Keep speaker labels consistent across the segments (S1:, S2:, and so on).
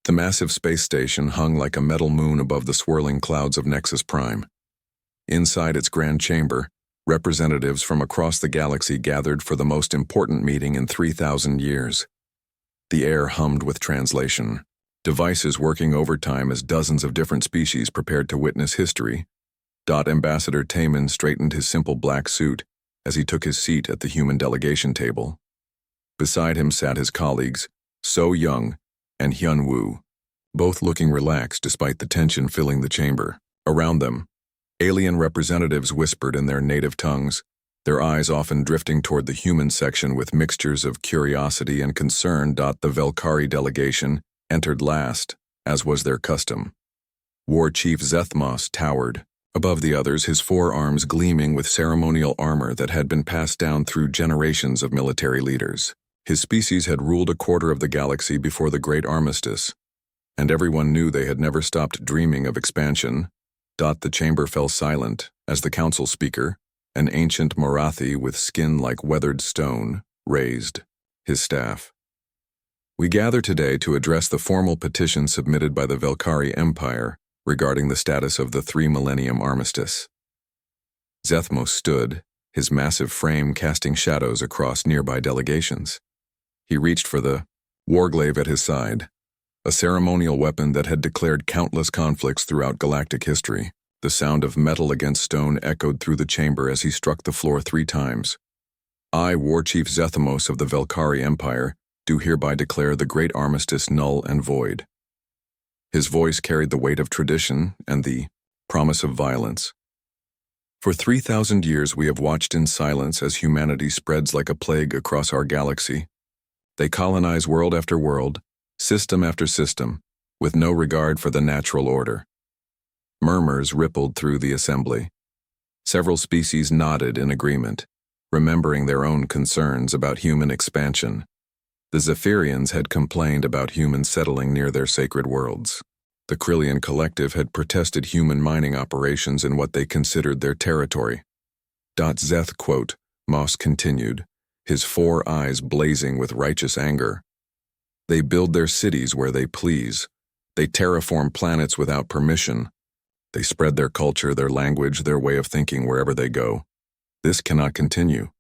S1: The massive space station hung like a metal moon above the swirling clouds of Nexus Prime. Inside its grand chamber, representatives from across the galaxy gathered for the most important meeting in 3,000 years. The air hummed with translation, devices working overtime as dozens of different species prepared to witness history. Ambassador Taemin straightened his simple black suit as he took his seat at the human delegation table. Beside him sat his colleagues, So Young and Hyun Woo, both looking relaxed despite the tension filling the chamber. Around them, alien representatives whispered in their native tongues, their eyes often drifting toward the human section with mixtures of curiosity and concern. The Velkari delegation entered last, as was their custom. War Chief Zethmos towered above the others, his forearms gleaming with ceremonial armor that had been passed down through generations of military leaders. His species had ruled a quarter of the galaxy before the Great Armistice, and everyone knew they had never stopped dreaming of expansion. The chamber fell silent as the council speaker, an ancient Marathi with skin like weathered stone, raised his staff. We gather today to address the formal petition submitted by the Velkari Empire regarding the status of the 3-millennium armistice. Zethmos stood, his massive frame casting shadows across nearby delegations. He reached for the warglaive at his side, a ceremonial weapon that had declared countless conflicts throughout galactic history. The sound of metal against stone echoed through the chamber as he struck the floor 3 times. I, War Chief Zethmos of the Velkari Empire, do hereby declare the Great Armistice null and void. His voice carried the weight of tradition and the promise of violence. For 3,000 years we have watched in silence as humanity spreads like a plague across our galaxy. They colonize world after world, system after system, with no regard for the natural order. Murmurs rippled through the assembly. Several species nodded in agreement, remembering their own concerns about human expansion. The Zephyrians had complained about humans settling near their sacred worlds. The Krillian Collective had protested human mining operations in what they considered their territory. Zeth quote, Moss continued, his 4 eyes blazing with righteous anger. They build their cities where they please. They terraform planets without permission. They spread their culture, their language, their way of thinking wherever they go. This cannot continue.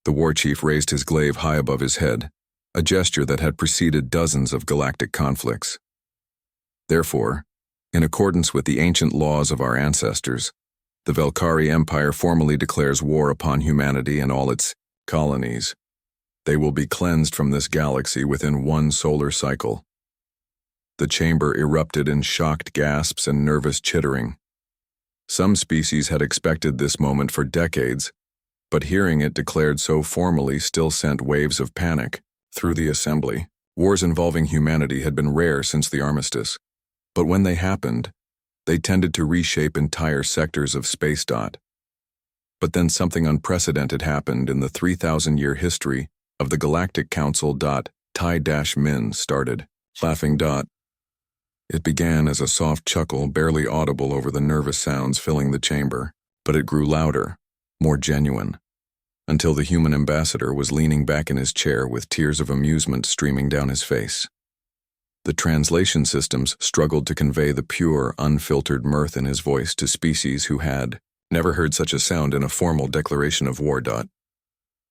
S1: The war chief raised his glaive high above his head, a gesture that had preceded dozens of galactic conflicts. Therefore, in accordance with the ancient laws of our ancestors, the Velkari Empire formally declares war upon humanity and all its colonies. They will be cleansed from this galaxy within 1 solar cycle. The chamber erupted in shocked gasps and nervous chittering. Some species had expected this moment for decades, but hearing it declared so formally still sent waves of panic through the assembly. Wars involving humanity had been rare since the Armistice, but when they happened, they tended to reshape entire sectors of space. But then something unprecedented happened in the 3,000-year history of the Galactic Council. Tai-Min started, laughing. It began as a soft chuckle barely audible over the nervous sounds filling the chamber, but it grew louder, more genuine, until the human ambassador was leaning back in his chair with tears of amusement streaming down his face. The translation systems struggled to convey the pure, unfiltered mirth in his voice to species who had never heard such a sound in a formal declaration of war.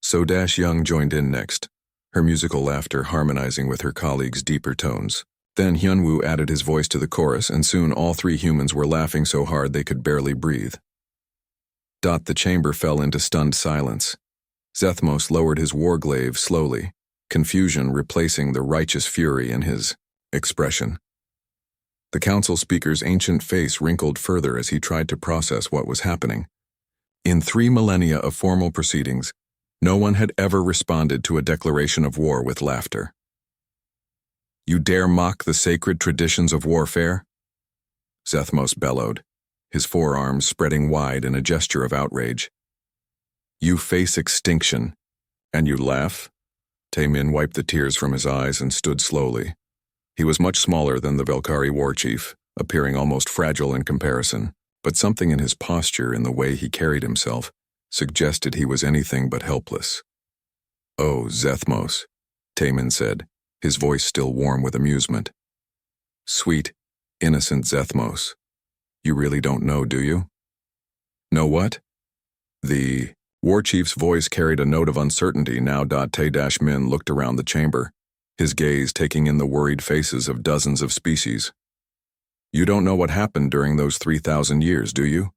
S1: So Young joined in next, her musical laughter harmonizing with her colleagues' deeper tones. Then Hyunwoo added his voice to the chorus, and soon all 3 humans were laughing so hard they could barely breathe. The chamber fell into stunned silence. Zethmos lowered his warglaive slowly, confusion replacing the righteous fury in his expression. The council speaker's ancient face wrinkled further as he tried to process what was happening. In 3 millennia of formal proceedings, no one had ever responded to a declaration of war with laughter. You dare mock the sacred traditions of warfare? Zethmos bellowed, his forearms spreading wide in a gesture of outrage. You face extinction, and you laugh? Taemin wiped the tears from his eyes and stood slowly. He was much smaller than the Velkari war chief, appearing almost fragile in comparison, but something in his posture and the way he carried himself suggested he was anything but helpless. Oh, Zethmos, Taemin said, his voice still warm with amusement. Sweet, innocent Zethmos. You really don't know, do you? Know what? The war chief's voice carried a note of uncertainty now. Te-Min looked around the chamber, his gaze taking in the worried faces of dozens of species. You don't know what happened during those 3,000 years, do you?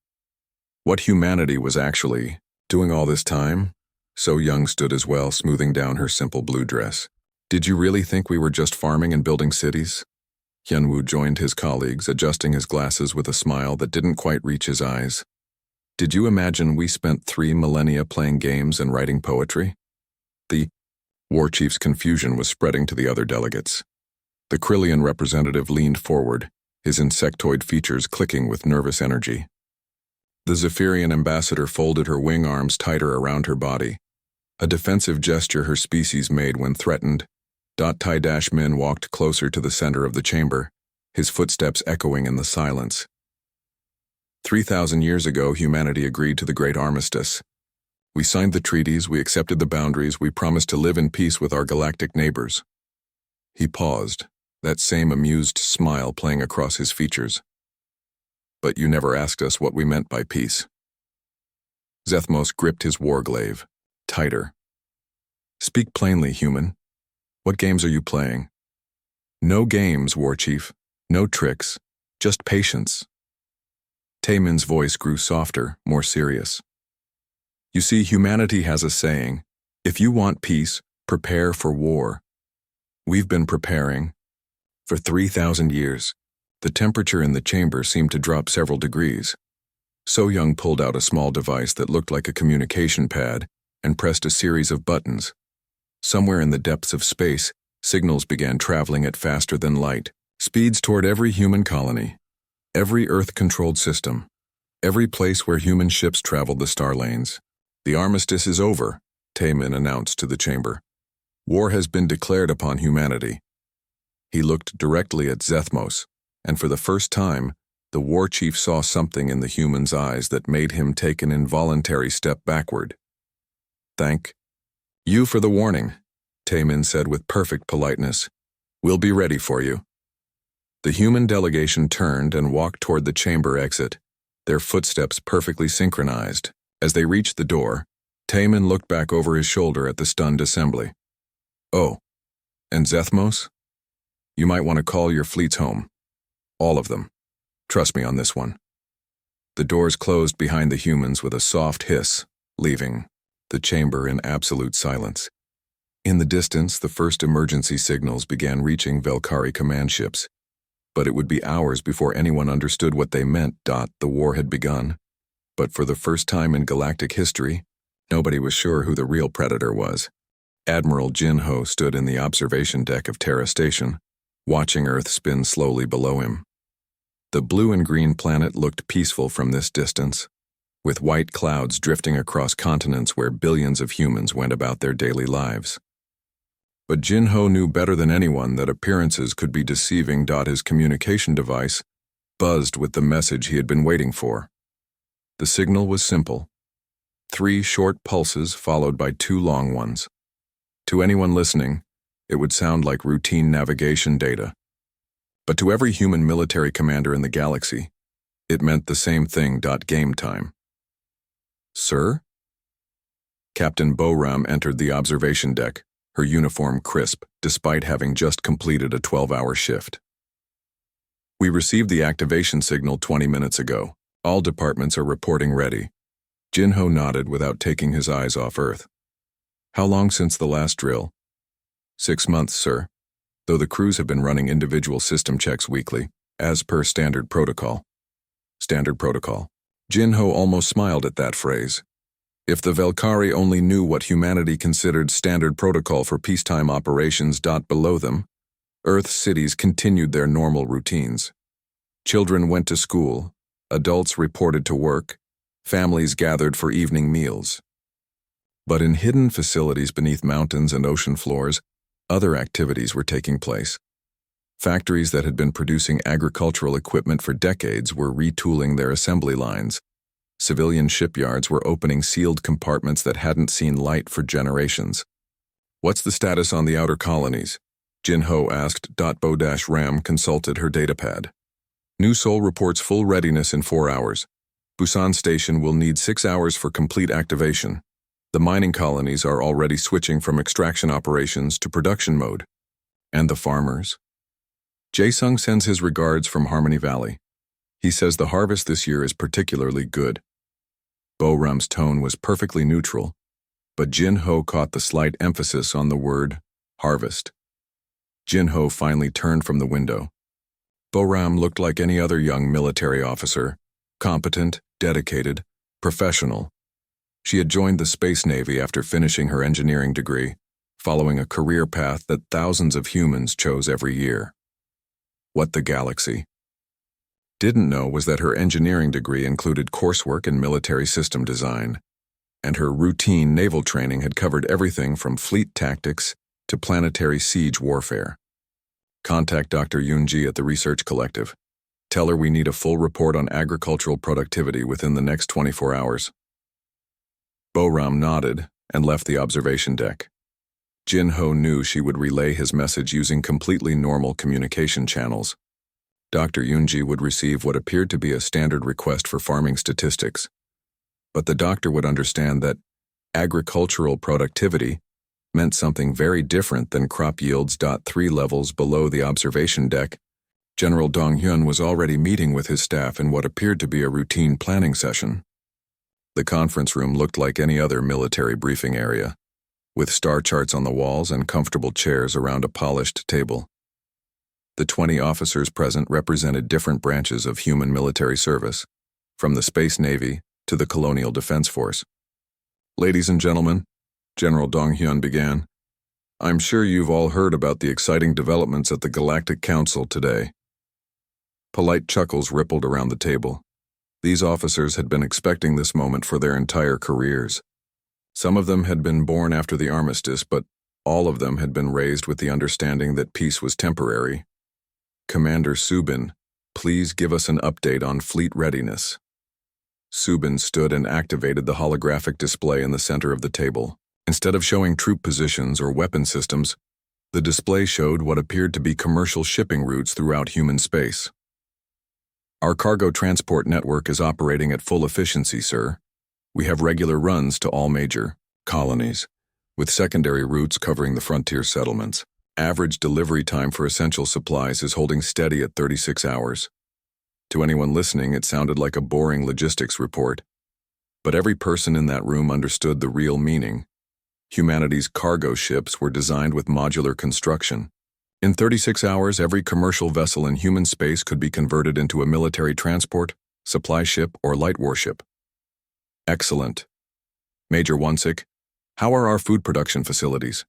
S1: What humanity was actually doing all this time? So Young stood as well, smoothing down her simple blue dress. Did you really think we were just farming and building cities? Hyunwoo joined his colleagues, adjusting his glasses with a smile that didn't quite reach his eyes. Did you imagine we spent 3 millennia playing games and writing poetry? The war chief's confusion was spreading to the other delegates. The Krillian representative leaned forward, his insectoid features clicking with nervous energy. The Zephyrian ambassador folded her wing arms tighter around her body, a defensive gesture her species made when threatened. Te-Min walked closer to the center of the chamber, his footsteps echoing in the silence. 3,000 years ago, humanity agreed to the Great Armistice. We signed the treaties, we accepted the boundaries, we promised to live in peace with our galactic neighbors. He paused, that same amused smile playing across his features. But you never asked us what we meant by peace. Zethmos gripped his warglaive, tighter. Speak plainly, human. What games are you playing? No games, war chief. No tricks. Just patience. Taemin's voice grew softer, more serious. You see, humanity has a saying, if you want peace, prepare for war. We've been preparing. For 3,000 years, the temperature in the chamber seemed to drop several degrees. So Young pulled out a small device that looked like a communication pad and pressed a series of buttons. Somewhere in the depths of space, signals began traveling at faster than light, speeds toward every human colony. Every Earth-controlled system, every place where human ships traveled the star lanes. The armistice is over, Taemin announced to the chamber. War has been declared upon humanity. He looked directly at Zethmos, and for the first time, the war chief saw something in the human's eyes that made him take an involuntary step backward. Thank you for the warning, Taemin said with perfect politeness. We'll be ready for you. The human delegation turned and walked toward the chamber exit, their footsteps perfectly synchronized. As they reached the door, Taemin looked back over his shoulder at the stunned assembly. Oh, and Zethmos? You might want to call your fleets home. All of them. Trust me on this one. The doors closed behind the humans with a soft hiss, leaving the chamber in absolute silence. In the distance, the first emergency signals began reaching Velkari command ships. But it would be hours before anyone understood what they meant. The war had begun. But for the first time in galactic history, nobody was sure who the real predator was. Admiral Jin-Ho stood in the observation deck of Terra Station, watching Earth spin slowly below him. The blue and green planet looked peaceful from this distance, with white clouds drifting across continents where billions of humans went about their daily lives. But Jin-Ho knew better than anyone that appearances could be deceiving. His communication device buzzed with the message he had been waiting for. The signal was simple. 3 short pulses followed by 2 long ones. To anyone listening, it would sound like routine navigation data. But to every human military commander in the galaxy, it meant the same thing. Game time. Sir? Captain Boram entered the observation deck, her uniform crisp, despite having just completed a 12-hour shift. We received the activation signal 20 minutes ago. All departments are reporting ready. Jin-Ho nodded without taking his eyes off Earth. How long since the last drill? 6 months, sir, though the crews have been running individual system checks weekly, as per standard protocol. Standard protocol. Jin-Ho almost smiled at that phrase. If the Velkari only knew what humanity considered standard protocol for peacetime operations. Below them, Earth cities continued their normal routines. Children went to school, adults reported to work, families gathered for evening meals. But in hidden facilities beneath mountains and ocean floors, other activities were taking place. Factories that had been producing agricultural equipment for decades were retooling their assembly lines. Civilian shipyards were opening sealed compartments that hadn't seen light for generations. What's the status on the outer colonies? Jin-Ho asked. Bo-Ram consulted her datapad. New Seoul reports full readiness in 4 hours. Busan Station will need 6 hours for complete activation. The mining colonies are already switching from extraction operations to production mode. And the farmers? Jae-sung sends his regards from Harmony Valley. He says the harvest this year is particularly good. Bo-Ram's tone was perfectly neutral, but Jin-Ho caught the slight emphasis on the word harvest. Jin-Ho finally turned from the window. Bo-Ram looked like any other young military officer, competent, dedicated, professional. She had joined the Space Navy after finishing her engineering degree, following a career path that thousands of humans chose every year. What the galaxy didn't know was that her engineering degree included coursework in military system design, and her routine naval training had covered everything from fleet tactics to planetary siege warfare. Contact Dr. Yoon-ji at the Research Collective. Tell her we need a full report on agricultural productivity within the next 24 hours. Bo-Ram nodded and left the observation deck. Jin-Ho knew she would relay his message using completely normal communication channels. Dr. Yoon-ji would receive what appeared to be a standard request for farming statistics. But the doctor would understand that agricultural productivity meant something very different than crop yields. 3 levels below the observation deck, General Dong-hyun was already meeting with his staff in what appeared to be a routine planning session. The conference room looked like any other military briefing area, with star charts on the walls and comfortable chairs around a polished table. The 20 officers present represented different branches of human military service, from the Space Navy to the Colonial Defense Force. Ladies and gentlemen, General Dong-hyun began, I'm sure you've all heard about the exciting developments at the Galactic Council today. Polite chuckles rippled around the table. These officers had been expecting this moment for their entire careers. Some of them had been born after the Armistice, but all of them had been raised with the understanding that peace was temporary. Commander Subin, please give us an update on fleet readiness. Subin stood and activated the holographic display in the center of the table. Instead of showing troop positions or weapon systems, the display showed what appeared to be commercial shipping routes throughout human space. Our cargo transport network is operating at full efficiency, sir. We have regular runs to all major colonies, with secondary routes covering the frontier settlements. Average delivery time for essential supplies is holding steady at 36 hours. To anyone listening, it sounded like a boring logistics report. But every person in that room understood the real meaning. Humanity's cargo ships were designed with modular construction. In 36 hours, every commercial vessel in human space could be converted into a military transport, supply ship, or light warship. Excellent. Major Wonsik, how are our food production facilities?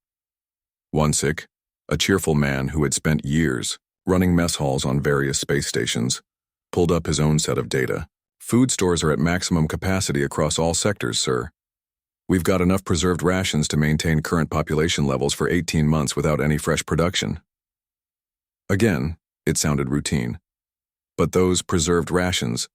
S1: Wonsik, a cheerful man who had spent years running mess halls on various space stations, pulled up his own set of data. Food stores are at maximum capacity across all sectors, sir. We've got enough preserved rations to maintain current population levels for 18 months without any fresh production. Again, it sounded routine. But those preserved rations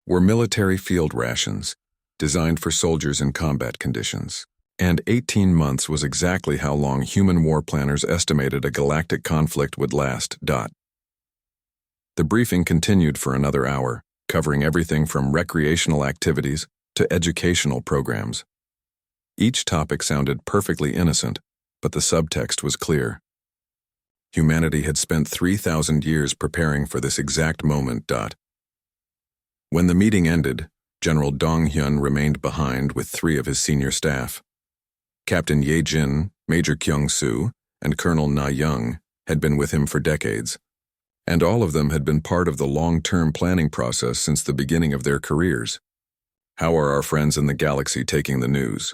S1: were military field rations, designed for soldiers in combat conditions. And 18 months was exactly how long human war planners estimated a galactic conflict would last. The briefing continued for another hour, covering everything from recreational activities to educational programs. Each topic sounded perfectly innocent, but the subtext was clear. Humanity had spent 3,000 years preparing for this exact moment. When the meeting ended, General Dong-hyun remained behind with 3 of his senior staff. Captain Ye-jin, Major Kyung-soo, and Colonel Na-young had been with him for decades, and all of them had been part of the long-term planning process since the beginning of their careers. How are our friends in the galaxy taking the news?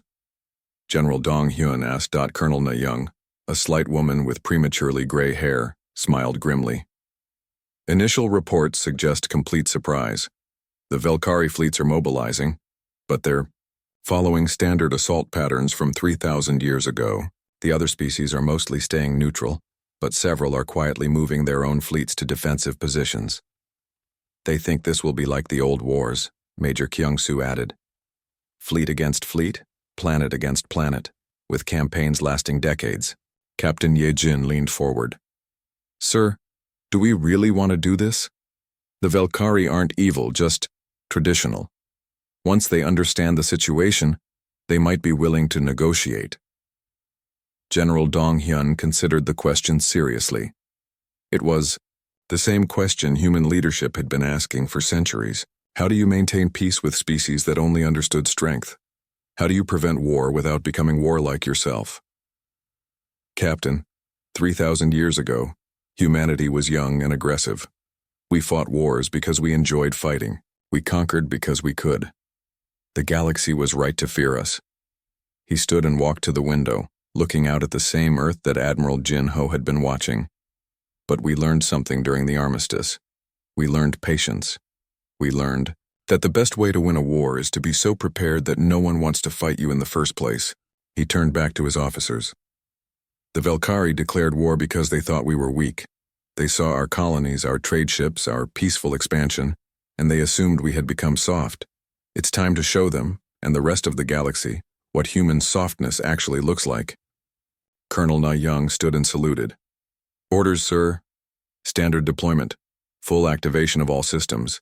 S1: General Dong-hyun asked. Colonel Na-young, a slight woman with prematurely gray hair, smiled grimly. Initial reports suggest complete surprise. The Velkari fleets are mobilizing, but they're following standard assault patterns from 3,000 years ago. The other species are mostly staying neutral, but several are quietly moving their own fleets to defensive positions. They think this will be like the old wars, Major Kyung-soo added. Fleet against fleet, planet against planet, with campaigns lasting decades. Captain Ye-jin leaned forward. Sir, do we really want to do this? The Velkari aren't evil, just traditional. Once they understand the situation, they might be willing to negotiate. General Dong Hyun considered the question seriously. It was the same question human leadership had been asking for centuries. How do you maintain peace with species that only understood strength? How do you prevent war without becoming warlike yourself? Captain, 3,000 years ago, humanity was young and aggressive. We fought wars because we enjoyed fighting. We conquered because we could. The galaxy was right to fear us. He stood and walked to the window, looking out at the same Earth that Admiral Jin Ho had been watching. But we learned something during the Armistice. We learned patience. We learned that the best way to win a war is to be so prepared that no one wants to fight you in the first place. He turned back to his officers. The Velkari declared war because they thought we were weak. They saw our colonies, our trade ships, our peaceful expansion, and they assumed we had become soft. It's time to show them, and the rest of the galaxy, what human softness actually looks like. Colonel Na Young stood and saluted. Orders, sir. Standard deployment. Full activation of all systems.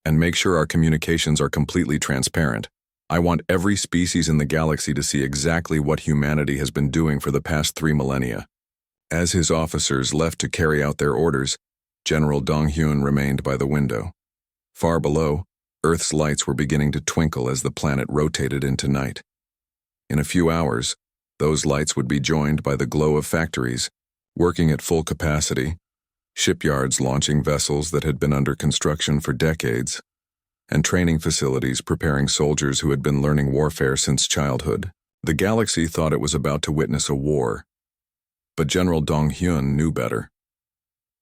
S1: And make sure our communications are completely transparent. I want every species in the galaxy to see exactly what humanity has been doing for the past 3 millennia. As his officers left to carry out their orders, General Dong Hyun remained by the window. Far below, Earth's lights were beginning to twinkle as the planet rotated into night. In a few hours, those lights would be joined by the glow of factories, working at full capacity, shipyards launching vessels that had been under construction for decades, and training facilities preparing soldiers who had been learning warfare since childhood. The galaxy thought it was about to witness a war. But General Dong Hyun knew better.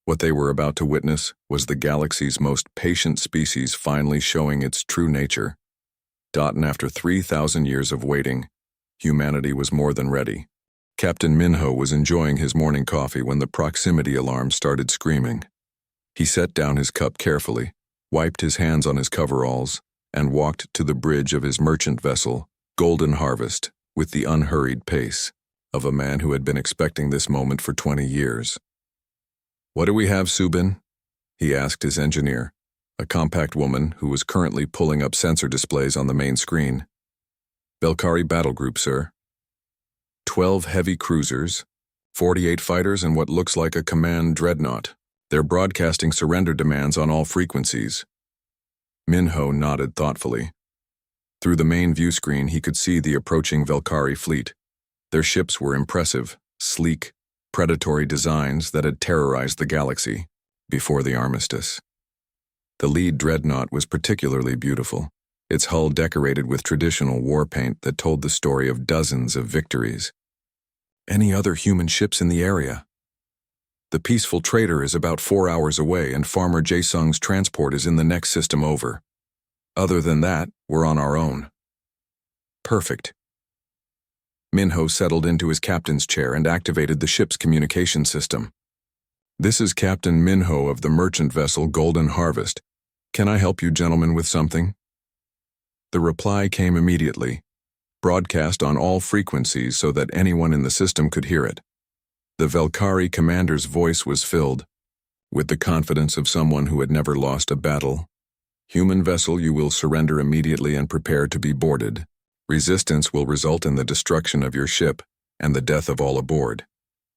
S1: What they were about to witness was the galaxy's most patient species finally showing its true nature. And after 3,000 years of waiting, humanity was more than ready. Captain Minho was enjoying his morning coffee when the proximity alarm started screaming. He set down his cup carefully, wiped his hands on his coveralls, and walked to the bridge of his merchant vessel, Golden Harvest, with the unhurried pace of a man who had been expecting this moment for 20 years. What do we have, Subin? He asked his engineer, a compact woman who was currently pulling up sensor displays on the main screen. Velkari Battle Group, sir. 12 heavy cruisers, 48 fighters, and what looks like a command dreadnought. They're broadcasting surrender demands on all frequencies. Minho nodded thoughtfully. Through the main view screen, he could see the approaching Velkari fleet. Their ships were impressive, sleek, predatory designs that had terrorized the galaxy before the Armistice. The lead dreadnought was particularly beautiful, its hull decorated with traditional war paint that told the story of dozens of victories. Any other human ships in the area? The peaceful trader is about 4 hours away and Farmer Jae-sung's transport is in the next system over. Other than that, we're on our own. Perfect. Minho settled into his captain's chair and activated the ship's communication system. This is Captain Minho of the merchant vessel Golden Harvest. Can I help you gentlemen with something? The reply came immediately, broadcast on all frequencies so that anyone in the system could hear it. The Velkari commander's voice was filled with the confidence of someone who had never lost a battle. Human vessel, you will surrender immediately and prepare to be boarded. Resistance will result in the destruction of your ship and the death of all aboard.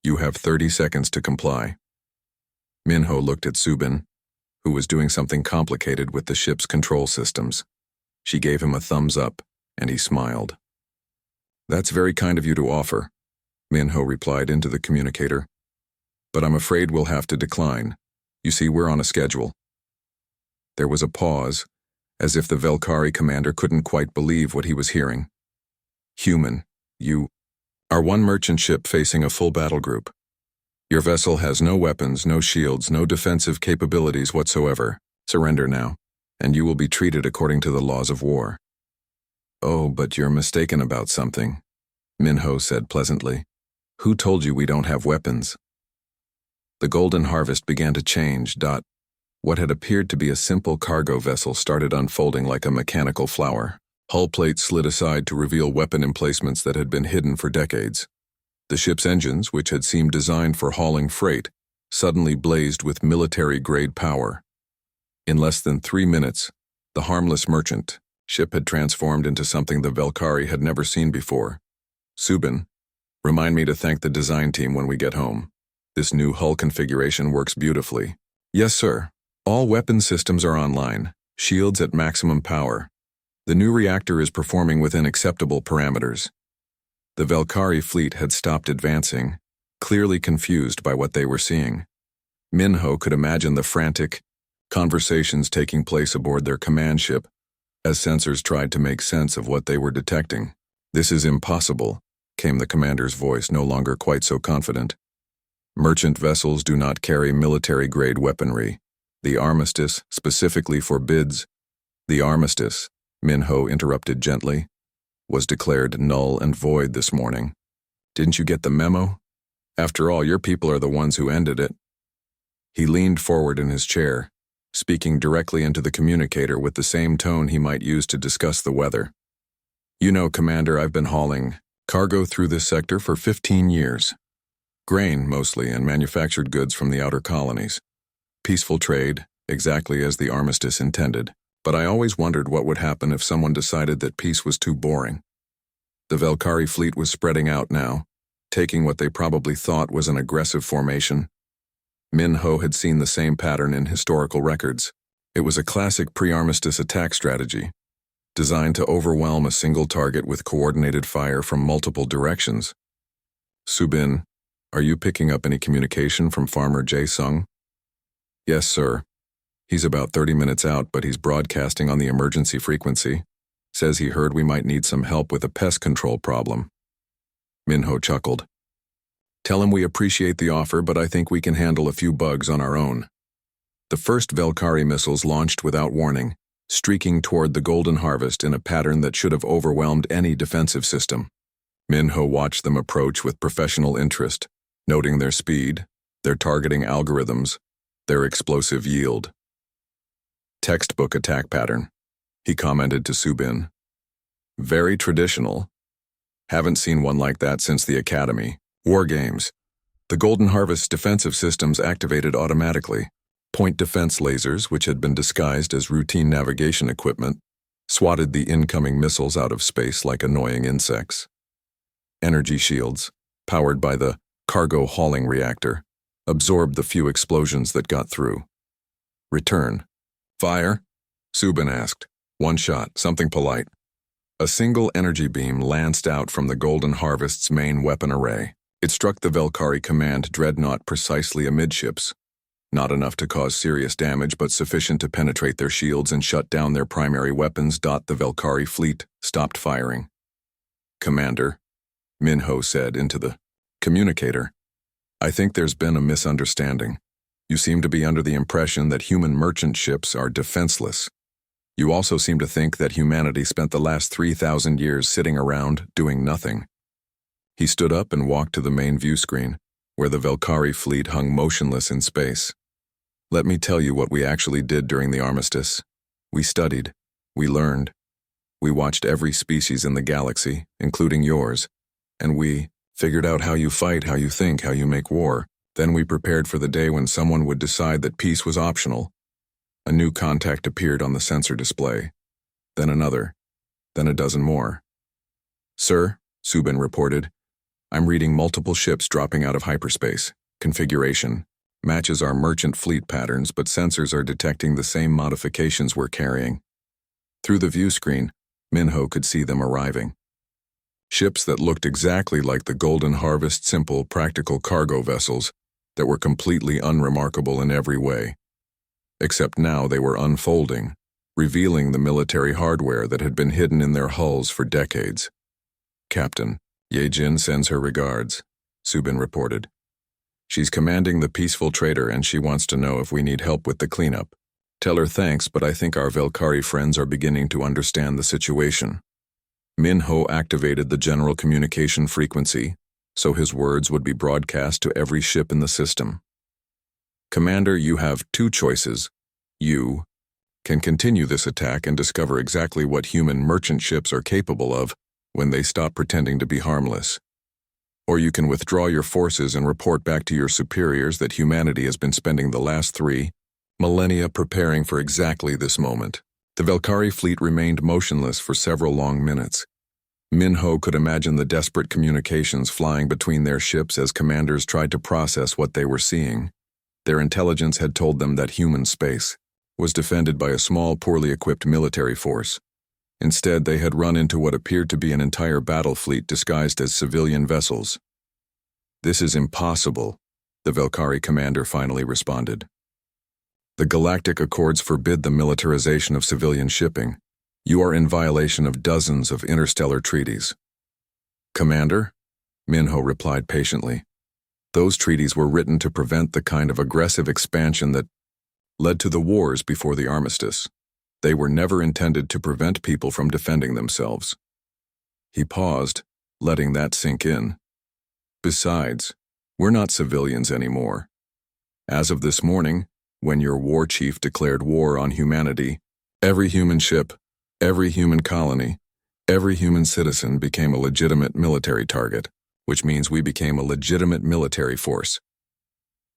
S1: You have 30 seconds to comply. Minho looked at Subin, who was doing something complicated with the ship's control systems. She gave him a thumbs up, and he smiled. That's very kind of you to offer, Minho replied into the communicator. But I'm afraid we'll have to decline. You see, we're on a schedule. There was a pause, as if the Velkari commander couldn't quite believe what he was hearing. Human, you are one merchant ship facing a full battle group. Your vessel has no weapons, no shields, no defensive capabilities whatsoever. Surrender now, and you will be treated according to the laws of war. Oh, but you're mistaken about something, Minho said pleasantly. Who told you we don't have weapons? The Golden Harvest began to change. What had appeared to be a simple cargo vessel started unfolding like a mechanical flower. Hull plates slid aside to reveal weapon emplacements that had been hidden for decades. The ship's engines, which had seemed designed for hauling freight, suddenly blazed with military-grade power. In less than 3 minutes, the harmless merchant ship had transformed into something the Velkari had never seen before. Subin, remind me to thank the design team when we get home. This new hull configuration works beautifully. Yes, sir. All weapon systems are online, shields at maximum power. The new reactor is performing within acceptable parameters. The Velkari fleet had stopped advancing, clearly confused by what they were seeing. Minho could imagine the frantic conversations taking place aboard their command ship as sensors tried to make sense of what they were detecting. This is impossible, came the commander's voice, no longer quite so confident. Merchant vessels do not carry military-grade weaponry. The Armistice specifically forbids. The Armistice, Minho interrupted gently, was declared null and void this morning. Didn't you get the memo? After all, your people are the ones who ended it. He leaned forward in his chair, speaking directly into the communicator with the same tone he might use to discuss the weather. You know, Commander, I've been hauling cargo through this sector for 15 years. Grain, mostly, and manufactured goods from the outer colonies. Peaceful trade, exactly as the Armistice intended, but I always wondered what would happen if someone decided that peace was too boring. The Velkari fleet was spreading out now, taking what they probably thought was an aggressive formation. Minho had seen the same pattern in historical records. It was a classic pre-Armistice attack strategy, designed to overwhelm a single target with coordinated fire from multiple directions. Subin, are you picking up any communication from Farmer Jae-sung? Yes, sir. He's about 30 minutes out, but he's broadcasting on the emergency frequency. Says he heard we might need some help with a pest control problem. Minho chuckled. Tell him we appreciate the offer, but I think we can handle a few bugs on our own. The first Velkari missiles launched without warning, streaking toward the Golden Harvest in a pattern that should have overwhelmed any defensive system. Minho watched them approach with professional interest, noting their speed, their targeting algorithms, their explosive yield. Textbook attack pattern, he commented to Subin. Very traditional. Haven't seen one like that since the Academy. War games. The Golden Harvest's defensive systems activated automatically. Point defense lasers, which had been disguised as routine navigation equipment, swatted the incoming missiles out of space like annoying insects. Energy shields, powered by the cargo hauling reactor, absorbed the few explosions that got through. Return. Fire? Subin asked. One shot, something polite. A single energy beam lanced out from the Golden Harvest's main weapon array. It struck the Velkari command dreadnought precisely amidships. Not enough to cause serious damage, but sufficient to penetrate their shields and shut down their primary weapons. The Velkari fleet stopped firing. Commander, Minho said into the communicator, I think there's been a misunderstanding. You seem to be under the impression that human merchant ships are defenseless. You also seem to think that humanity spent the last 3,000 years sitting around doing nothing. He stood up and walked to the main view screen, where the Velkari fleet hung motionless in space. Let me tell you what we actually did during the Armistice. We studied. We learned. We watched every species in the galaxy, including yours, and we figured out how you fight, how you think, how you make war. Then we prepared for the day when someone would decide that peace was optional. A new contact appeared on the sensor display. Then another. Then a dozen more. Sir, Subin reported, I'm reading multiple ships dropping out of hyperspace. Configuration matches our merchant fleet patterns, but sensors are detecting the same modifications we're carrying. Through the view screen, Minho could see them arriving. Ships that looked exactly like the Golden Harvest simple, practical cargo vessels that were completely unremarkable in every way. Except now they were unfolding, revealing the military hardware that had been hidden in their hulls for decades. Captain, Ye-Jin sends her regards, Subin reported. She's commanding the Peaceful Trader and she wants to know if we need help with the cleanup. Tell her thanks, but I think our Velkari friends are beginning to understand the situation. Minho activated the general communication frequency, so his words would be broadcast to every ship in the system. Commander, you have two choices. You can continue this attack and discover exactly what human merchant ships are capable of when they stop pretending to be harmless. Or you can withdraw your forces and report back to your superiors that humanity has been spending the last 3 millennia preparing for exactly this moment. The Velkari fleet remained motionless for several long minutes. Minho could imagine the desperate communications flying between their ships as commanders tried to process what they were seeing. Their intelligence had told them that human space was defended by a small, poorly equipped military force. Instead, they had run into what appeared to be an entire battle fleet disguised as civilian vessels. "This is impossible," the Velkari commander finally responded. "The Galactic Accords forbid the militarization of civilian shipping. You are in violation of dozens of interstellar treaties." "Commander," Minho replied patiently, "those treaties were written to prevent the kind of aggressive expansion that led to the wars before the Armistice. They were never intended to prevent people from defending themselves." He paused, letting that sink in. "Besides, we're not civilians anymore. As of this morning, when your war chief declared war on humanity, every human ship, every human colony, every human citizen became a legitimate military target, which means we became a legitimate military force.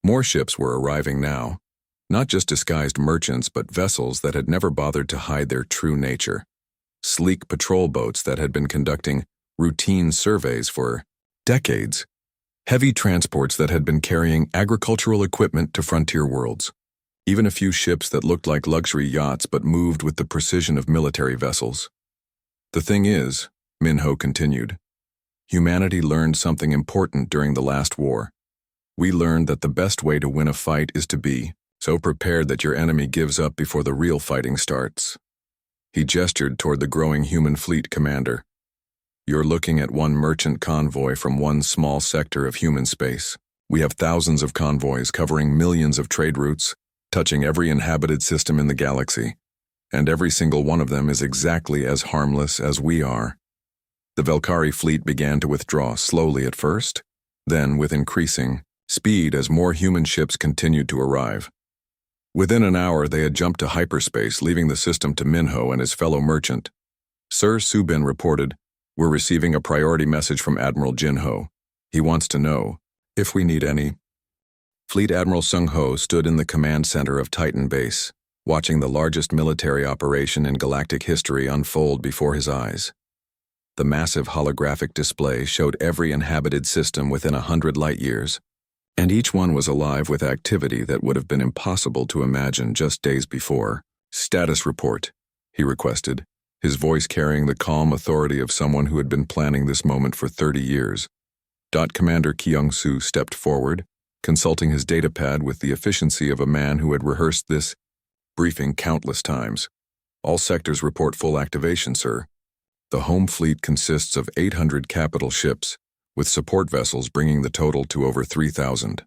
S1: More ships were arriving now, not just disguised merchants but vessels that had never bothered to hide their true nature, sleek patrol boats that had been conducting routine surveys for decades, heavy transports that had been carrying agricultural equipment to frontier worlds, even a few ships that looked like luxury yachts but moved with the precision of military vessels. "The thing is," Minho continued, "humanity learned something important during the last war. We learned that the best way to win a fight is to be so prepared that your enemy gives up before the real fighting starts." He gestured toward the growing human fleet commander. "You're looking at one merchant convoy from one small sector of human space. We have thousands of convoys covering millions of trade routes, touching every inhabited system in the galaxy, and every single one of them is exactly as harmless as we are." The Velkari fleet began to withdraw slowly at first, then with increasing speed as more human ships continued to arrive. Within an hour, they had jumped to hyperspace, leaving the system to Minho and his fellow merchant. "Sir," Subin reported, "we're receiving a priority message from Admiral Jinho. He wants to know if we need any." Fleet Admiral Sung Ho stood in the command center of Titan Base, watching the largest military operation in galactic history unfold before his eyes. The massive holographic display showed every inhabited system within 100 light-years, and each one was alive with activity that would have been impossible to imagine just days before. "Status report," he requested, his voice carrying the calm authority of someone who had been planning this moment for 30 years. Commander Kyung-soo stepped forward, consulting his datapad with the efficiency of a man who had rehearsed this briefing countless times. "All sectors report full activation, sir. The home fleet consists of 800 capital ships, with support vessels bringing the total to over 3,000.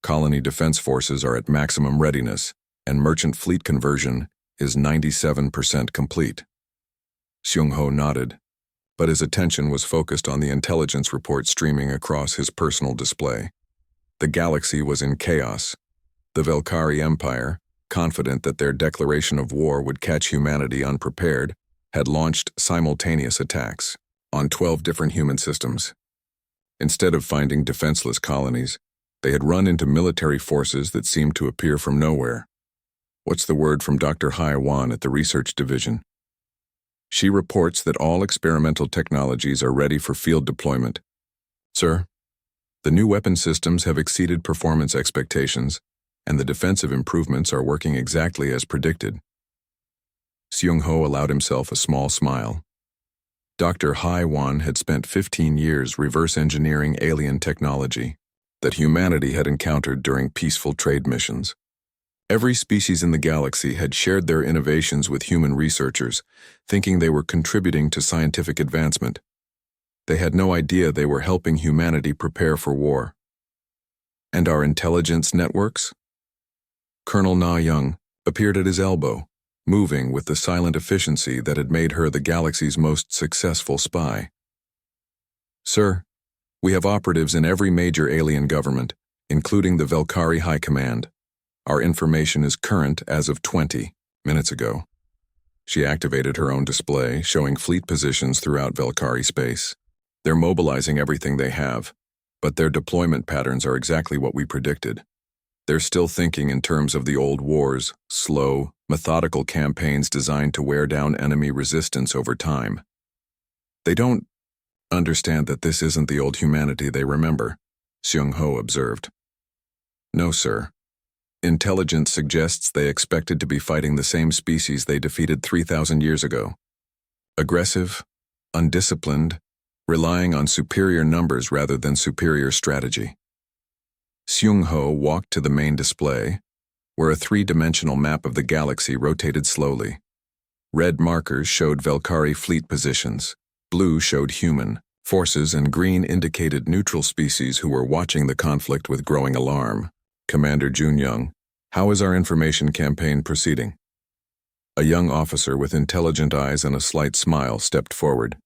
S1: Colony defense forces are at maximum readiness, and merchant fleet conversion is 97% complete." Seung-ho nodded, but his attention was focused on the intelligence report streaming across his personal display. The galaxy was in chaos. The Velkari Empire, confident that their declaration of war would catch humanity unprepared, had launched simultaneous attacks on 12 different human systems. Instead of finding defenseless colonies, they had run into military forces that seemed to appear from nowhere. "What's the word from Dr. Hai Wan at the research division?" "She reports that all experimental technologies are ready for field deployment." "Sir, the new weapon systems have exceeded performance expectations, and the defensive improvements are working exactly as predicted." Seung-ho allowed himself a small smile. Dr. Hai Wan had spent 15 years reverse engineering alien technology that humanity had encountered during peaceful trade missions. Every species in the galaxy had shared their innovations with human researchers, thinking they were contributing to scientific advancement. They had no idea they were helping humanity prepare for war. "And our intelligence networks?" Colonel Na Young appeared at his elbow, moving with the silent efficiency that had made her the galaxy's most successful spy. "Sir, we have operatives in every major alien government, including the Velkari High Command. Our information is current as of 20 minutes ago." She activated her own display, showing fleet positions throughout Velkari space. "They're mobilizing everything they have, but their deployment patterns are exactly what we predicted. They're still thinking in terms of the old wars, slow, methodical campaigns designed to wear down enemy resistance over time. They don't understand that this isn't the old humanity they remember, Seung-ho observed. No, sir. Intelligence suggests they expected to be fighting the same species they defeated 3,000 years ago. Aggressive, undisciplined, relying on superior numbers rather than superior strategy. Seung-ho walked to the main display, where a three-dimensional map of the galaxy rotated slowly. Red markers showed Velkari fleet positions, blue showed human forces, and green indicated neutral species who were watching the conflict with growing alarm. Commander Jun-young, how is our information campaign proceeding? A young officer with intelligent eyes and a slight smile stepped forward.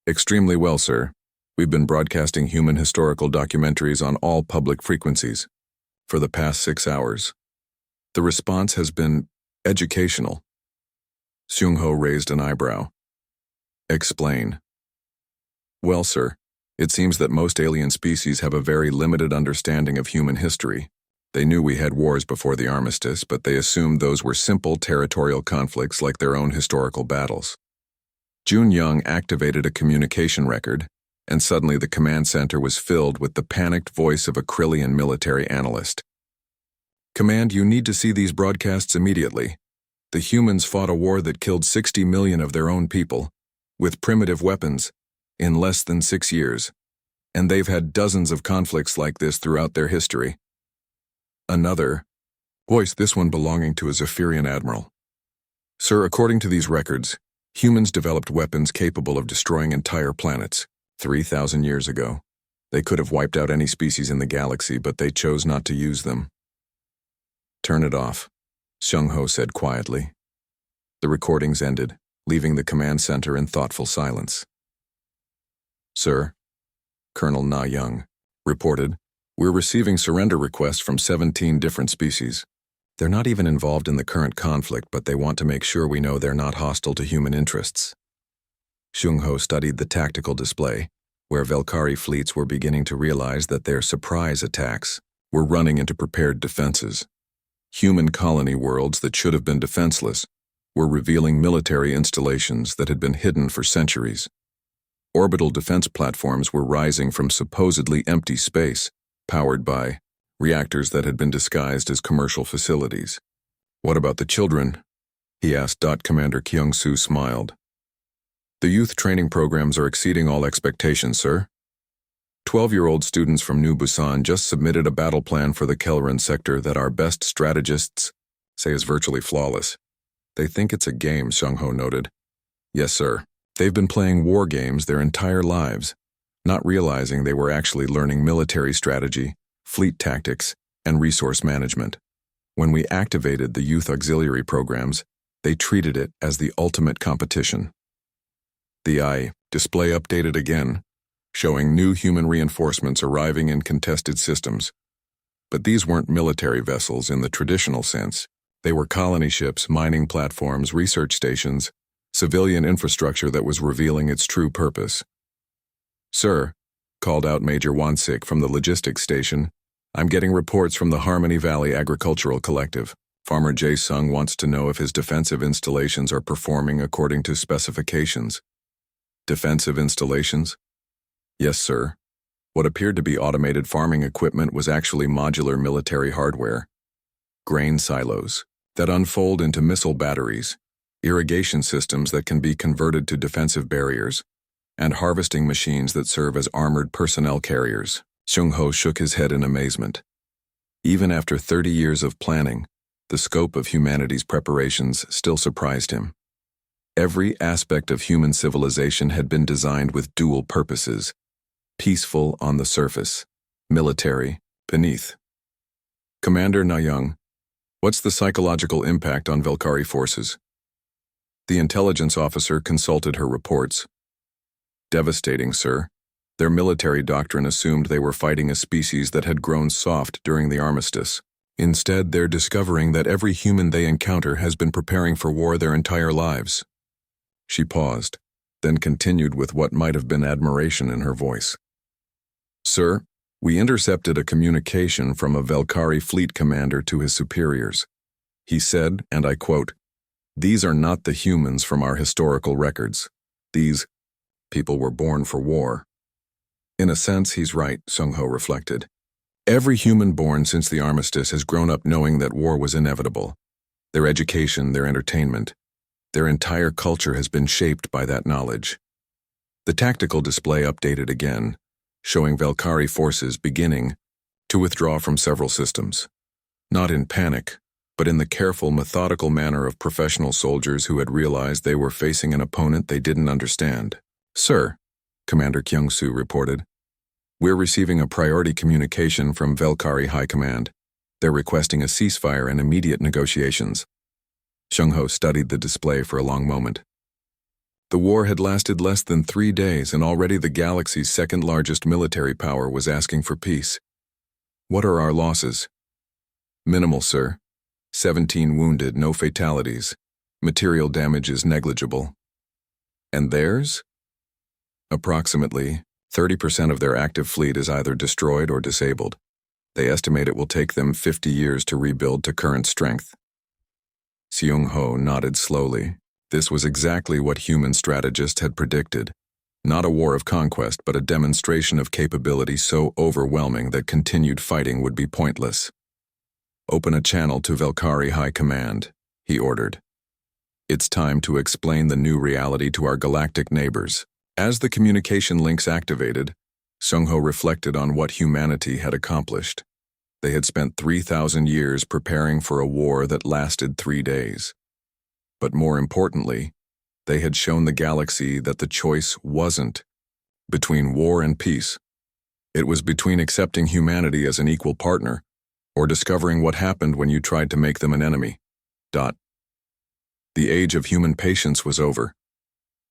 S1: Extremely well, sir. We've been broadcasting human historical documentaries on all public frequencies for the past 6 hours. The response has been educational. Seung-ho raised an eyebrow. Explain. Well, sir, it seems that most alien species have a very limited understanding of human history. They knew we had wars before the Armistice, but they assumed those were simple territorial conflicts like their own historical battles. Jun-young activated a communication record, and suddenly the command center was filled with the panicked voice of a Krillian military analyst. Command, you need to see these broadcasts immediately. The humans fought a war that killed 60 million of their own people, with primitive weapons, in less than 6 years, and they've had dozens of conflicts like this throughout their history. Another voice, this one belonging to a Zephyrian admiral. Sir, according to these records, humans developed weapons capable of destroying entire planets 3,000 years ago. They could have wiped out any species in the galaxy, but they chose not to use them. Turn it off, Seung-ho said quietly. The recordings ended, leaving the command center in thoughtful silence. Sir, Colonel Na-young reported, we're receiving surrender requests from 17 different species. They're not even involved in the current conflict, but they want to make sure we know they're not hostile to human interests. Seung-ho studied the tactical display, where Velkari fleets were beginning to realize that their surprise attacks were running into prepared defenses. Human colony worlds that should have been defenseless were revealing military installations that had been hidden for centuries. Orbital defense platforms were rising from supposedly empty space, powered by reactors that had been disguised as commercial facilities. What about the children? He asked. Commander Kyung-soo smiled. The youth training programs are exceeding all expectations, sir. 12-year-old students from New Busan just submitted a battle plan for the Kelran sector that our best strategists say is virtually flawless. They think it's a game, Seung-ho noted. Yes, sir. They've been playing war games their entire lives, not realizing they were actually learning military strategy, fleet tactics, and resource management. When we activated the youth auxiliary programs, they treated it as the ultimate competition. The display updated again, showing new human reinforcements arriving in contested systems. But these weren't military vessels in the traditional sense. They were colony ships, mining platforms, research stations, civilian infrastructure that was revealing its true purpose. Sir, called out Major Wansik from the logistics station, I'm getting reports from the Harmony Valley Agricultural Collective. Farmer Jae-sung wants to know if his defensive installations are performing according to specifications. Defensive installations? Yes, sir. What appeared to be automated farming equipment was actually modular military hardware. Grain silos that unfold into missile batteries, irrigation systems that can be converted to defensive barriers, and harvesting machines that serve as armored personnel carriers. Seung-ho shook his head in amazement. Even after 30 years of planning, the scope of humanity's preparations still surprised him. Every aspect of human civilization had been designed with dual purposes: peaceful on the surface, military beneath. Commander Na-young, what's the psychological impact on Velkari forces? The intelligence officer consulted her reports. Devastating, sir. Their military doctrine assumed they were fighting a species that had grown soft during the Armistice. Instead, they're discovering that every human they encounter has been preparing for war their entire lives. She paused, then continued with what might have been admiration in her voice. Sir, We intercepted a communication from a Velkari fleet commander to his superiors. He said, and I quote, "These are not the humans from our historical records. These people were born for war." In a sense, he's right, Sung-ho reflected. Every human born since the Armistice has grown up knowing that war was inevitable. Their education, their entertainment, their entire culture has been shaped by that knowledge. The tactical display updated again, showing Velkari forces beginning to withdraw from several systems. Not in panic, but in the careful, methodical manner of professional soldiers who had realized they were facing an opponent they didn't understand. "Sir," Commander Kyung-soo reported, "we're receiving a priority communication from Velkari High Command. They're requesting a ceasefire and immediate negotiations." Sung-ho studied the display for a long moment. The war had lasted less than 3 days, and already the galaxy's second-largest military power was asking for peace. "What are our losses?" "Minimal, sir. 17 wounded, no fatalities. Material damage is negligible." "And theirs?" "Approximately 30% of their active fleet is either destroyed or disabled. They estimate it will take them 50 years to rebuild to current strength." Seung-ho nodded slowly. This was exactly what human strategists had predicted. Not a war of conquest, but a demonstration of capability so overwhelming that continued fighting would be pointless. "Open a channel to Velkari High Command," he ordered. "It's time to explain the new reality to our galactic neighbors." As the communication links activated, Sung-ho reflected on what humanity had accomplished. They had spent 3,000 years preparing for a war that lasted 3 days. But more importantly, they had shown the galaxy that the choice wasn't between war and peace. It was between accepting humanity as an equal partner or discovering what happened when you tried to make them an enemy. The age of human patience was over.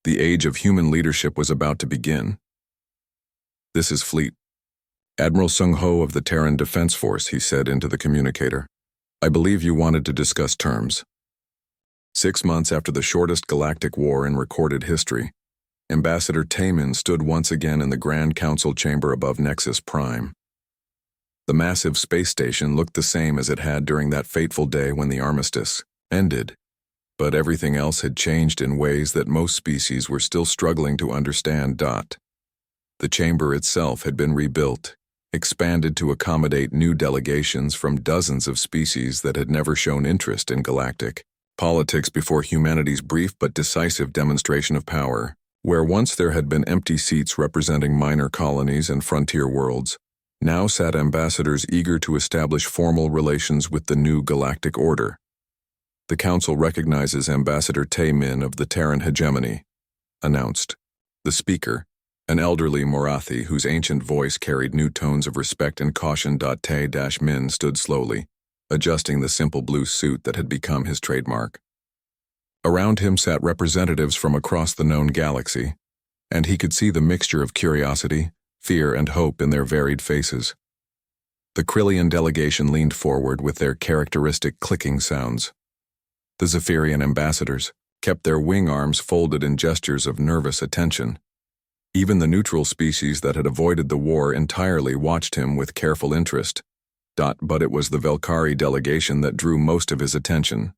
S1: The age of human leadership was about to begin. "This is Fleet. Admiral Sung-ho of the Terran Defense Force," he said into the communicator. "I believe you wanted to discuss terms." 6 months after the shortest galactic war in recorded history, Ambassador Taemin stood once again in the Grand Council chamber above Nexus Prime. The massive space station looked the same as it had during that fateful day when the Armistice ended, but everything else had changed in ways that most species were still struggling to understand. The chamber itself had been rebuilt, expanded to accommodate new delegations from dozens of species that had never shown interest in galactic politics before humanity's brief but decisive demonstration of power. Where once there had been empty seats representing minor colonies and frontier worlds, now sat ambassadors eager to establish formal relations with the new galactic order. "The Council recognizes Ambassador Taemin of the Terran hegemony," announced the speaker, an elderly Morathi whose ancient voice carried new tones of respect and caution. Tae-Min stood slowly, adjusting the simple blue suit that had become his trademark. Around him sat representatives from across the known galaxy, and he could see the mixture of curiosity, fear, and hope in their varied faces. The Krillian delegation leaned forward with their characteristic clicking sounds. The Zephyrian ambassadors kept their wing arms folded in gestures of nervous attention. Even the neutral species that had avoided the war entirely watched him with careful interest. But it was the Velkari delegation that drew most of his attention.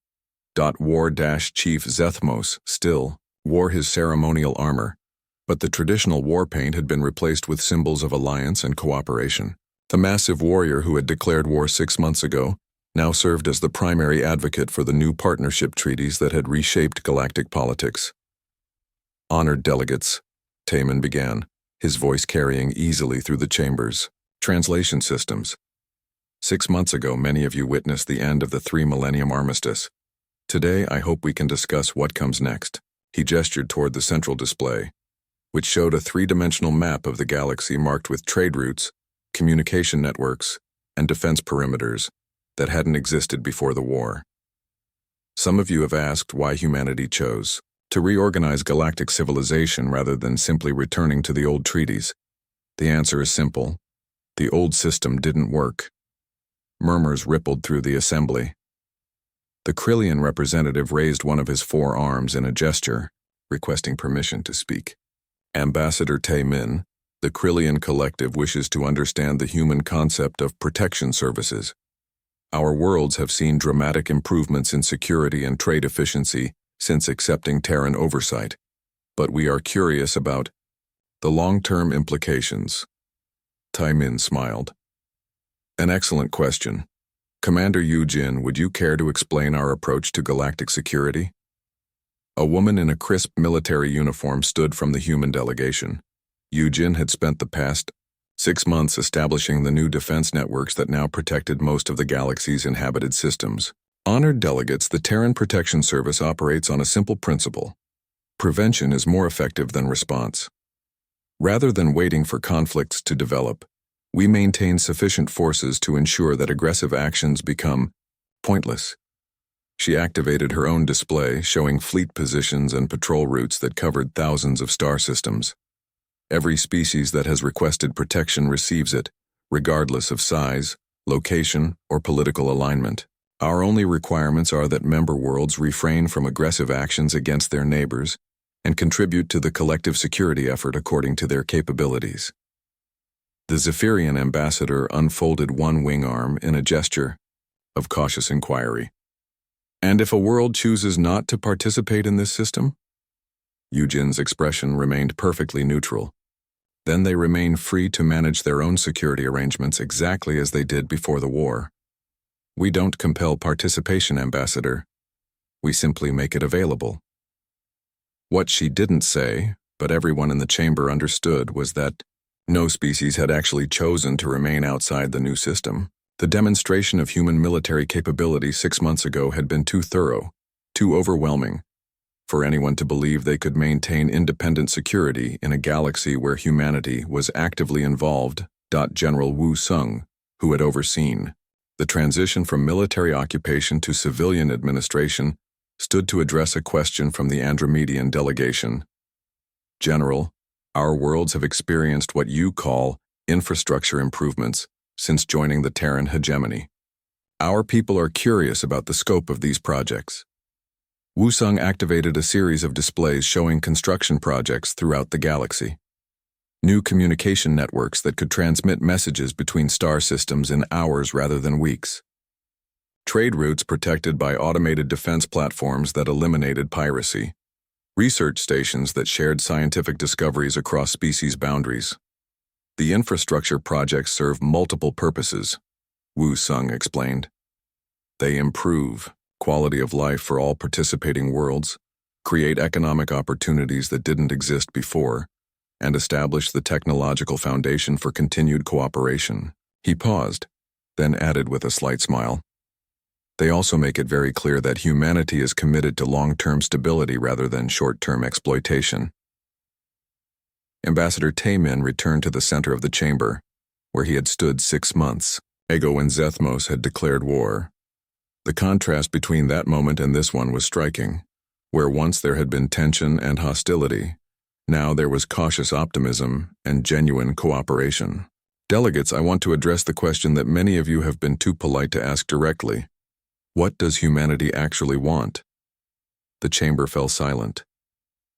S1: War-Chief Zethmos still wore his ceremonial armor, but the traditional war paint had been replaced with symbols of alliance and cooperation. The massive warrior who had declared war 6 months ago now served as the primary advocate for the new partnership treaties that had reshaped galactic politics. "Honored delegates," Taemin began, his voice carrying easily through the chamber's translation systems. 6 months ago, many of you witnessed the end of the 3-millennium armistice. Today, I hope we can discuss what comes next. He gestured toward the central display, which showed a 3-dimensional map of the galaxy marked with trade routes, communication networks, and defense perimeters that hadn't existed before the war. Some of you have asked why humanity chose to reorganize galactic civilization rather than simply returning to the old treaties. The answer is simple. The old system didn't work. Murmurs rippled through the assembly. The Krillian representative raised one of his 4 arms in a gesture, requesting permission to speak. "Ambassador Taemin, The Krillian Collective wishes to understand the human concept of protection services. Our worlds have seen dramatic improvements in security and trade efficiency since accepting Terran oversight, but we are curious about the long-term implications. Taimin smiled. An excellent question. Commander Yujin, would you care to explain our approach to galactic security? A woman in a crisp military uniform stood from the human delegation. Yujin had spent the past 6 months establishing the new defense networks that now protected most of the galaxy's inhabited systems. Honored delegates, the Terran Protection Service operates on a simple principle. Prevention is more effective than response. Rather than waiting for conflicts to develop, we maintain sufficient forces to ensure that aggressive actions become pointless. She activated her own display, showing fleet positions and patrol routes that covered thousands of star systems. Every species that has requested protection receives it, regardless of size, location, or political alignment. Our only requirements are that member worlds refrain from aggressive actions against their neighbors and contribute to the collective security effort according to their capabilities. The Zephyrian ambassador unfolded one wing arm in a gesture of cautious inquiry. And if a world chooses not to participate in this system? Yujin's expression remained perfectly neutral. Then they remain free to manage their own security arrangements exactly as they did before the war. We don't compel participation, Ambassador. We simply make it available. What she didn't say, but everyone in the chamber understood, was that no species had actually chosen to remain outside the new system. The demonstration of human military capability 6 months ago had been too thorough, too overwhelming, for anyone to believe they could maintain independent security in a galaxy where humanity was actively involved. General Wu Sung, who had overseen the transition from military occupation to civilian administration, stood to address a question from the Andromedian delegation. General, our worlds have experienced what you call infrastructure improvements since joining the Terran hegemony. Our people are curious about the scope of these projects. Wu Sung activated a series of displays showing construction projects throughout the galaxy. New communication networks that could transmit messages between star systems in hours rather than weeks. Trade routes protected by automated defense platforms that eliminated piracy. Research stations that shared scientific discoveries across species boundaries. The infrastructure projects serve multiple purposes, Wu Sung explained. They improve quality of life for all participating worlds, create economic opportunities that didn't exist before, and establish the technological foundation for continued cooperation. He paused, then added with a slight smile. They also make it very clear that humanity is committed to long-term stability rather than short-term exploitation. Ambassador Taimin returned to the center of the chamber, where he had stood 6 months. Ego and Zethmos had declared war. The contrast between that moment and this one was striking. Where once there had been tension and hostility, now there was cautious optimism and genuine cooperation. Delegates, I want to address the question that many of you have been too polite to ask directly. What does humanity actually want? The chamber fell silent.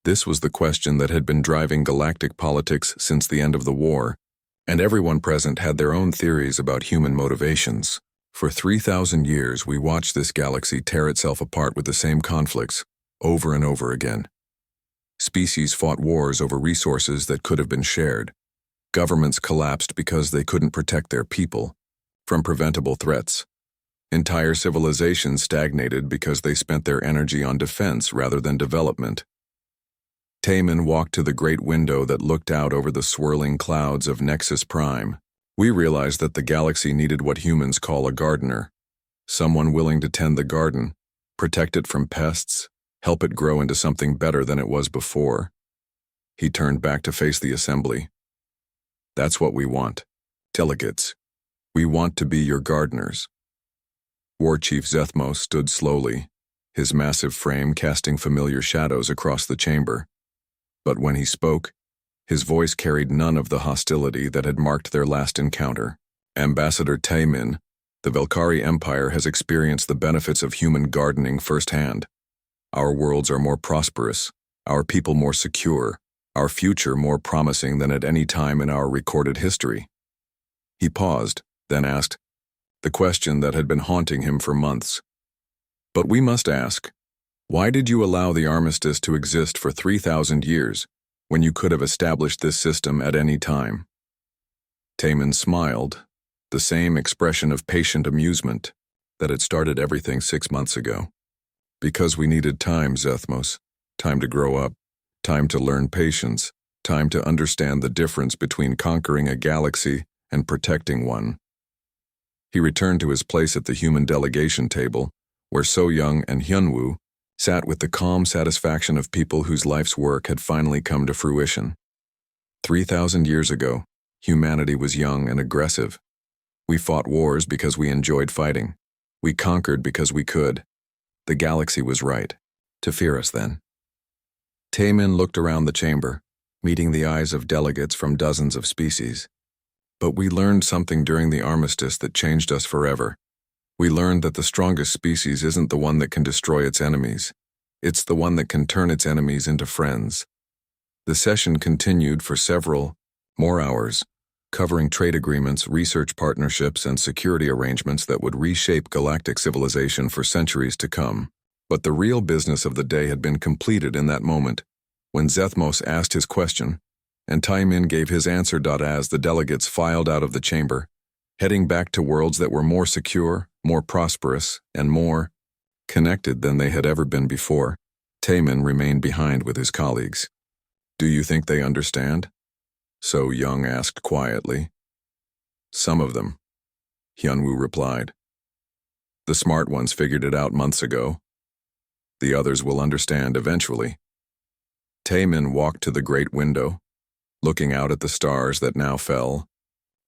S1: This was the question that had been driving galactic politics since the end of the war, and everyone present had their own theories about human motivations. For 3,000 years, we watched this galaxy tear itself apart with the same conflicts, over and over again. Species fought wars over resources that could have been shared. Governments collapsed because they couldn't protect their people from preventable threats. Entire civilizations stagnated because they spent their energy on defense rather than development. Taimin walked to the great window that looked out over the swirling clouds of Nexus Prime. We realized that the galaxy needed what humans call a gardener, someone willing to tend the garden, protect it from pests, help it grow into something better than it was before. He turned back to face the assembly. That's what we want, delegates. We want to be your gardeners. War Chief Zethmos stood slowly, his massive frame casting familiar shadows across the chamber. But when he spoke, his voice carried none of the hostility that had marked their last encounter. Ambassador Taimin, the Velkari Empire has experienced the benefits of human gardening firsthand. Our worlds are more prosperous, our people more secure, our future more promising than at any time in our recorded history. He paused, then asked the question that had been haunting him for months. But we must ask, why did you allow the Armistice to exist for 3,000 years when you could have established this system at any time? Taman smiled, the same expression of patient amusement that had started everything 6 months ago. Because we needed time, Zethmos, time to grow up, time to learn patience, time to understand the difference between conquering a galaxy and protecting one. He returned to his place at the human delegation table, where So-young and Hyunwoo sat with the calm satisfaction of people whose life's work had finally come to fruition. 3,000 years ago, humanity was young and aggressive. We fought wars because we enjoyed fighting. We conquered because we could. The galaxy was right to fear us then. Taman looked around the chamber, meeting the eyes of delegates from dozens of species. But we learned something during the Armistice that changed us forever. We learned that the strongest species isn't the one that can destroy its enemies. It's the one that can turn its enemies into friends. The session continued for several more hours, covering trade agreements, research partnerships, and security arrangements that would reshape galactic civilization for centuries to come. But the real business of the day had been completed in that moment, when Zethmos asked his question, and Taemin gave his answer. As the delegates filed out of the chamber, heading back to worlds that were more secure, more prosperous, and more connected than they had ever been before, Taemin remained behind with his colleagues. Do you think they understand? So-young asked quietly. Some of them, Hyunwoo replied. The smart ones figured it out months ago. The others will understand eventually. Taemin walked to the great window, looking out at the stars that now fell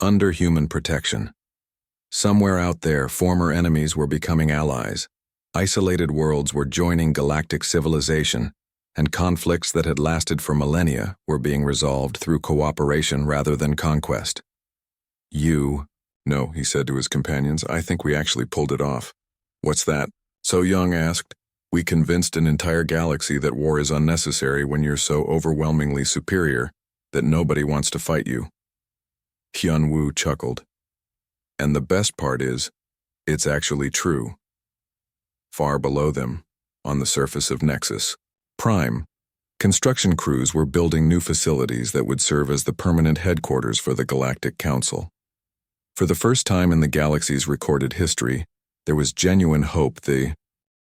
S1: under human protection. Somewhere out there, former enemies were becoming allies. Isolated worlds were joining galactic civilization, and conflicts that had lasted for millennia were being resolved through cooperation rather than conquest. No, he said to his companions, I think we actually pulled it off. What's that? So-young asked. We convinced an entire galaxy that war is unnecessary when you're so overwhelmingly superior that nobody wants to fight you. Hyunwoo chuckled. And the best part is, it's actually true. Far below them, on the surface of Nexus Prime, construction crews were building new facilities that would serve as the permanent headquarters for the Galactic Council. For the first time in the galaxy's recorded history, there was genuine hope the